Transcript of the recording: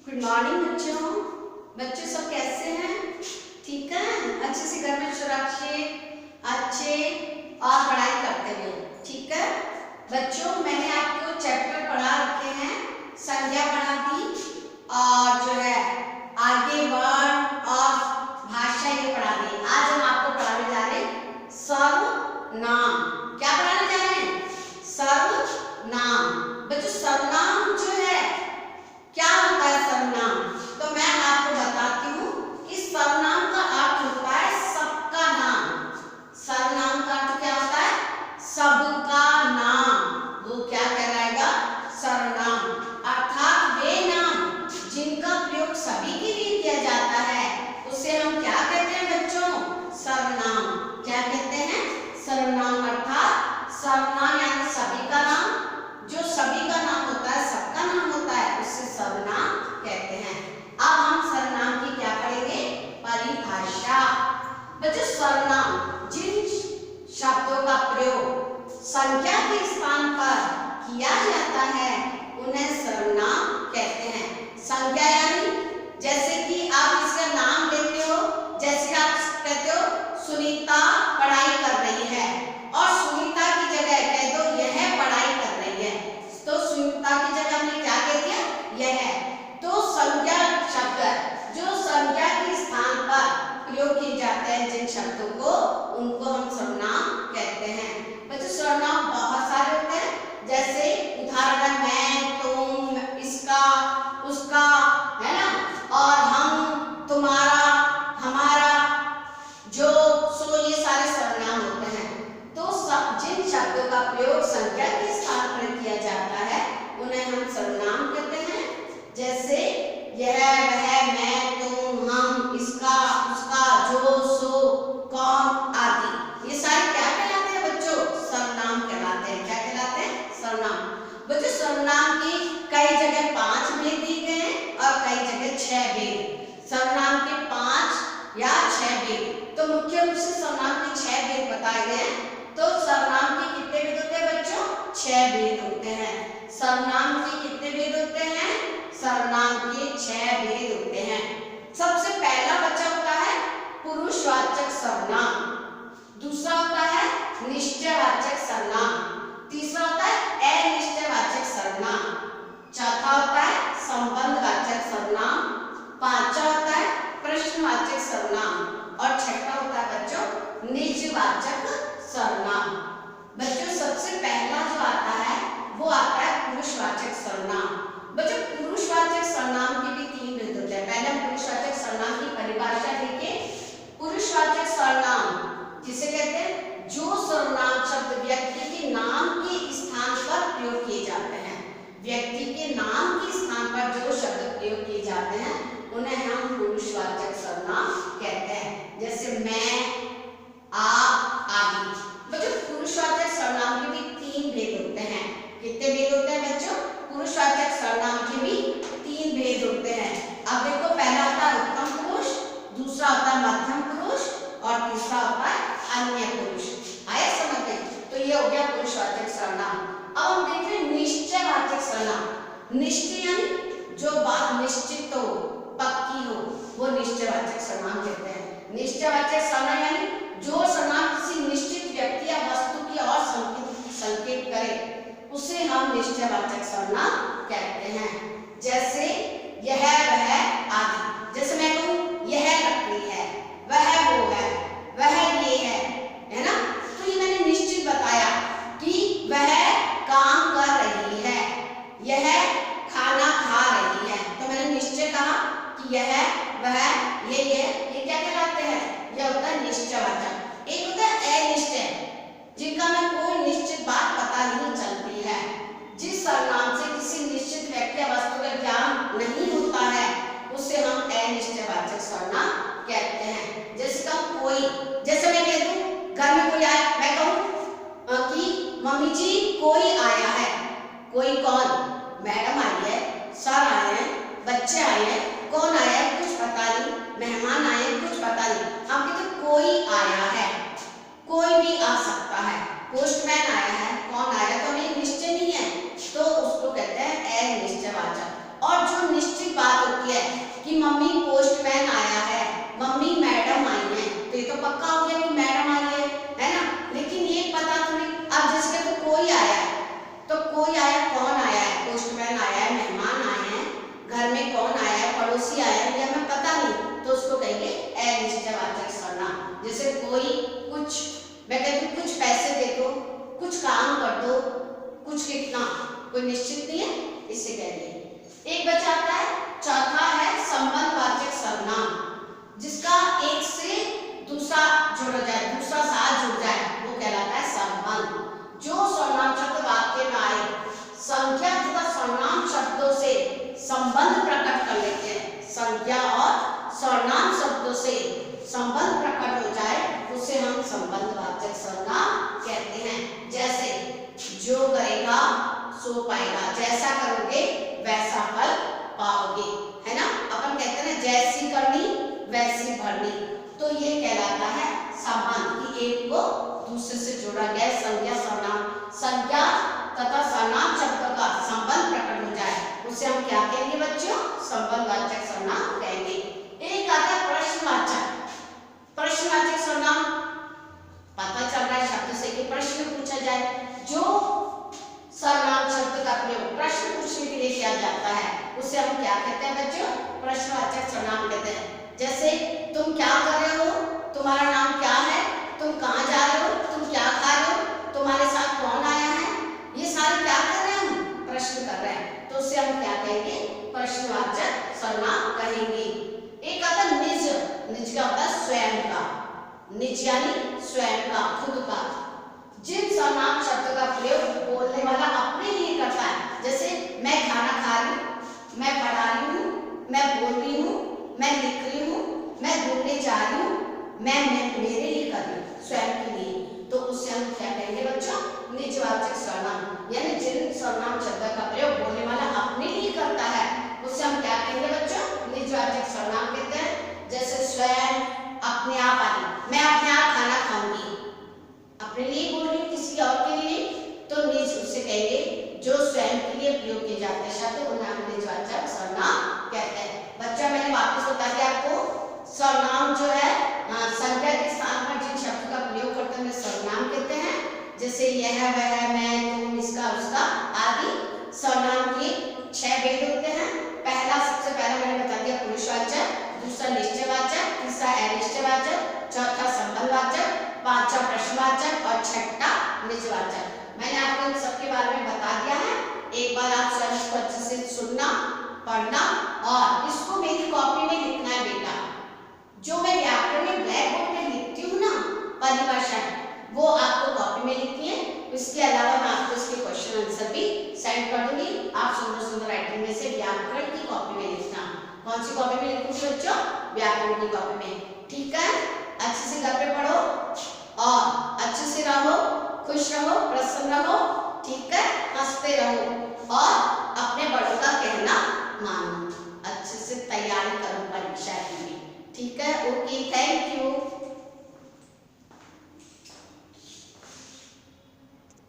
Good morning बच्चों। बच्चों सब कैसे हैं? ठीक है, अच्छे से घर में सुरक्षित अच्छे और पढ़ाई करते हुए। ठीक है बच्चों, मैंने आपको चैप्टर पढ़ा रखे हैं, संज्ञा पढ़ा दी और जो है आगे वर्ण और भाषा ये पढ़ा दी। आज हम आपको पढ़ाने जा रहे हैं सर्वनाम। क्या पढ़ाने जा रहे हैं? सर्वनाम। बच्चों सर्वनाम जो है क्या होता है? सर्वनाम तो मैं आपको बताती हूँ कि सर्वनाम का अर्थ होता है सबका नाम। सर्वनाम का अर्थ क्या होता है? सबका नाम। वो क्या कहलाएगा? सर्वनाम। अर्थात वे नाम जिनका प्रयोग सभी के लिए किया जाता है उसे हम क्या कहते हैं बच्चों? सर्वनाम। क्या कहते हैं? सर्वनाम। अर्थात सर्वनाम यानी सभी का नाम, जो सभी का नाम होता है, सबका नाम होता है, उससे सर्वनाम कहते हैं। अब हम सर्वनाम की क्या पढ़ेंगे? परिभाषा। बच्चों सर्वनाम जिन शब्दों का प्रयोग संख्या के स्थान पर किया जाता है उन्हें सर्वनाम कहते हैं। संख्या यानी जैसे कि आप इसका नाम लेते हो, जैसे आप कहते हो सुनीता पढ़ाई कर रही है और सुनीता की जगह कह दो यह पढ़ाई कर रही है, तो सुनीता की जगह हमने क्या कह दिया? यह। तो संज्ञा शब्द जो संज्ञा के स्थान पर प्रयोग किए जाते हैं जिन शब्दों को, उनको हम सर्वनाम कहते हैं। बच्चों सर्वनाम बहुत सारे होते हैं, जैसे उदाहरण मैं, तुम, इसका, उसका, है ना, और हम, तुम्हारा, हमारा, जो, सो, ये सारे सर्वनाम होते हैं। तो जिन शब्दों का प्रयोग संख्या के स्थान पर किया जाता है उन्हें हम सर्वनाम कहते हैं। जैसे यह, वह, मैं, तुम, हम, इसका, उसका, जो, सो, कौन आदि, ये सारे क्या कहलाते हैं बच्चों? सर्वनाम कहलाते हैं। क्या कहलाते हैं? सर्वनाम। बच्चों सर्वनाम की कई जगह 5 भेद दिए गए हैं और कई जगह 6 भेद। सर्वनाम के 5 या 6 भेद। तो मुख्य रूप से सर्वनाम के 6 भेद बताए गए हैं। तो सर्वनाम के कितने भेद होते हैं बच्चों? 6 भेद होते हैं। सर्वनाम के कितने भेद होते हैं? सर्वनाम के 6 भेद होते हैं। सबसे पहला बचा होता है पुरुषवाचक सर्वनाम, दूसरा होता है निश्चयवाचक सर्वनाम, तीसरा होता है अनिश्चयवाचक सर्वनाम, चौथा होता है संबंधवाचक सर्वनाम, पांचवा होता है प्रश्नवाचक सर्वनाम और छठा होता है बच्चों निजवाचक सर्वनाम। बच्चों सबसे पहला जो आता है वो आता है पुरुषवाचक सर्वनाम। बच्चों पुरुषवाचक सर्वनाम के भी 3 भेद होते हैं। पहले पुरुषवाचक सर्वनाम की परिभाषा देखिए। पुरुषवाचक सर्वनाम जिसे कहते हैं जो सर्वनाम शब्द व्यक्ति के नाम के स्थान पर प्रयोग किए जाते हैं। व्यक्ति के नाम के स्थान पर जो शब्द प्रयोग किए जाते हैं उन्हें हम पुरुषवाचक सर्वनाम कहते हैं। जैसे मैं, आप आदि। बच्चों पुरुषवाचक सर्वनाम के भी 3 भेद होते हैं। कितने भेद होते हैं बच्चों? पुरुषवाचक सर्वनाम के भी 3 भेद होते हैं। अब देखो पहला होता है उत्तम पुरुष, दूसरा होता है मध्यम पुरुष और तीसरा होता है अन्य पुरुष। आया समझ में? तो ये हो गया पुरुषवाचक सर्वनाम। अब हम देख रहे हैं निश्चयवाचक सर्वनाम। निश्चय यानी जो बात निश्चित हो, पक्की हो, वो निश्चयवाचक सर्वनाम कहते हैं। निश्चयवाचक सर्वनाम यानी जो सर्वनाम किसी निश्चित व्यक्ति या वस्तु की और संकेत करे उसे हम निश्चयवाचक सर्वनाम कहते हैं। जैसे यह, वह आदि। जैसे मैं कहूँ यह लकड़ी है, वह वो है, वह ये है ना, तो ये मैंने निश्चित बताया कि वह काम कर रही है, यह खाना खा रही है, तो मैंने निश्चय कहा कि यह, वह, ये क्या कहलाते हैं? यह होता है निश्चयवाचक। एक होता है अनिश्चय जिनका में कोई निश्चित बात पता नहीं चलती है। जिस सर्वनाम से किसी निश्चित व्यक्ति या वस्तु का ज्ञान नहीं होता है उसे हम अनिश्चयवाचक सर्वनाम कहते हैं। जैसे कहूँ कोई, जैसे मैं कह दूँ घर में कोई आया, मैं कहूँ कि मम्मी जी कोई आया है। कोई कौन? मैडम आई है, सर आए हैं, बच्चे आए हैं, कौन आया है कुछ पता नहीं, मेहमान आए हैं कुछ पता नहीं। हम कहते कोई आया है, कोई भी आ सकता है, पोस्टमैन आया है, कौन आया, तो हमें निश्चय नहीं है, तो उसको कहते हैं अनिश्चयवाचक। और जो निश्चित बात होती कुछ कितना कोई निश्चित नहीं है, इससे कहेंगे। एक बचा आता है, चौथा है संबंधवाचक सर्वनाम, जिसका एक से दूसरा जुड़ जाए, दूसरा साथ जुड़ जाए, वो कहलाता है संबंध। जो सर्वनाम शब्द वाक्य में आए, संख्या तथा सर्वनाम शब्दों से संबंध प्रकट कर लेते हैं, संख्या और सर्वनाम शब्दों से संबंध प्रकट हो जाए, उसे हम संबंधवाचक सर्वनाम कहते हैं। जैसे जो करेगा सो पाएगा, जैसा करोगे वैसा फल पाओगे, है ना। अपन कहते हैं ना, जैसी करनी वैसी भरनी, तो ये कहलाता है संबंध कि एक को दूसरे से जोड़ा गया संख्या सर्वनाम, संख्या तथा सर्वनाम शब्दों का संबंध प्रकट हो जाए, उसे हम क्या कहेंगे बच्चों, संबंधवाचक सर्वनाम कहेंगे। एक आता है प्रश्नवाचक। प्रश्नवाचक सर्वनाम पता चल रहा है शब्द से कि प्रश्न पूछा जाए, जो सर्वनाम शब्द का प्रयोग प्रश्न पूछने के लिए किया जाता है, उसे हम क्या कहते हैं बच्चों, प्रश्नवाचक सर्वनाम कहते हैं। जैसे तुम क्या कर रहे हो, तुम्हारा नाम क्या है, तुम कहाँ जा रहे हो, तुम क्या खा रहे हो, तुम्हारे साथ कौन आया है, ये सारे क्या कर रहे हैं, हम प्रश्न कर रहे हैं, तो उसे हम क्या कहेंगे, प्रश्नवाचक सर्वनाम कहेंगे। एक आता है निज। निज का होता है स्वयं का, निज यानी स्वयं का, खुद का। जिन सर्वनाम शब्द का प्रयोग बोलने वाला अपने लिए करता है, जैसे मैं खाना खा रही हूँ, मैं पढ़ा रही हूँ, मैं बोल रही हूँ, मैं लिख रही हूँ, मैं घूमने जा रही हूँ, मैं मेरे लिए कर रही हूँ, स्वयं के लिए, तो उससे हम क्या कहेंगे बच्चों, निजवाचक सर्वनाम। यानी जिन सर्वनाम शब्द का प्रयोग बोलने वाला अपने लिए करता है, उससे हम क्या कहेंगे बच्चों, निजवाचक सर्वनाम कहते हैं। जैसे स्वयं, अपने आप आदि, मैं अपने आप खाना खाऊंगी, अपने लिए बोल रही हूँ, किसी और के लिए, तो निज उसे कहेंगे। जो स्वयं के लिए प्रयोग किए जाते हैं शब्द, उन्हें हम निजवाचक सर्वनाम कहते हैं। बच्चा मैंने वापस बता दिया आपको, सर्वनाम जो है संख्या के स्थान पर जिन शब्द का प्रयोग करते हैं सर्वनाम कहते हैं। जैसे यह, वह, मैं, तुम, इसका, उसका आदि। सर्वनाम के 6 भेद होते हैं। पहला, सबसे पहला मैंने बता दिया पुरुषवाचक, दूसरा निश्चयवाचक, तीसरा अनिश्चयवाचक, चौथा संबंधवाचक, पांचवा प्रश्नवाचक और छठा निजवाचक। मैंने आपको इन सबके बारे में बता दिया है। एक बार आप स्वयं इसको अच्छे से सुनना, पढ़ना और इसको मेरी कॉपी में लिखना है बेटा। जो मैं व्याकरण में ब्लैक बोर्ड में लिखती हूँ ना परिभाषाएं, वो आपको कॉपी में लिखनी है। इसके अलावा मैं आपको इसके क्वेश्चन आंसर भी सेंड कर दूंगी। आप सुंदर सुंदर राइटिंग में से व्याकरण की कॉपी में लिखना। कौन सी कॉपी में लिखूंगी बच्चों? व्याकरण की कॉपी में। ठीक है, अच्छे से घर पे पढ़ो और अच्छे से रहो, खुश रहो, प्रसन्न रहो, ठीक है, हंसते रहो और अपने बड़ों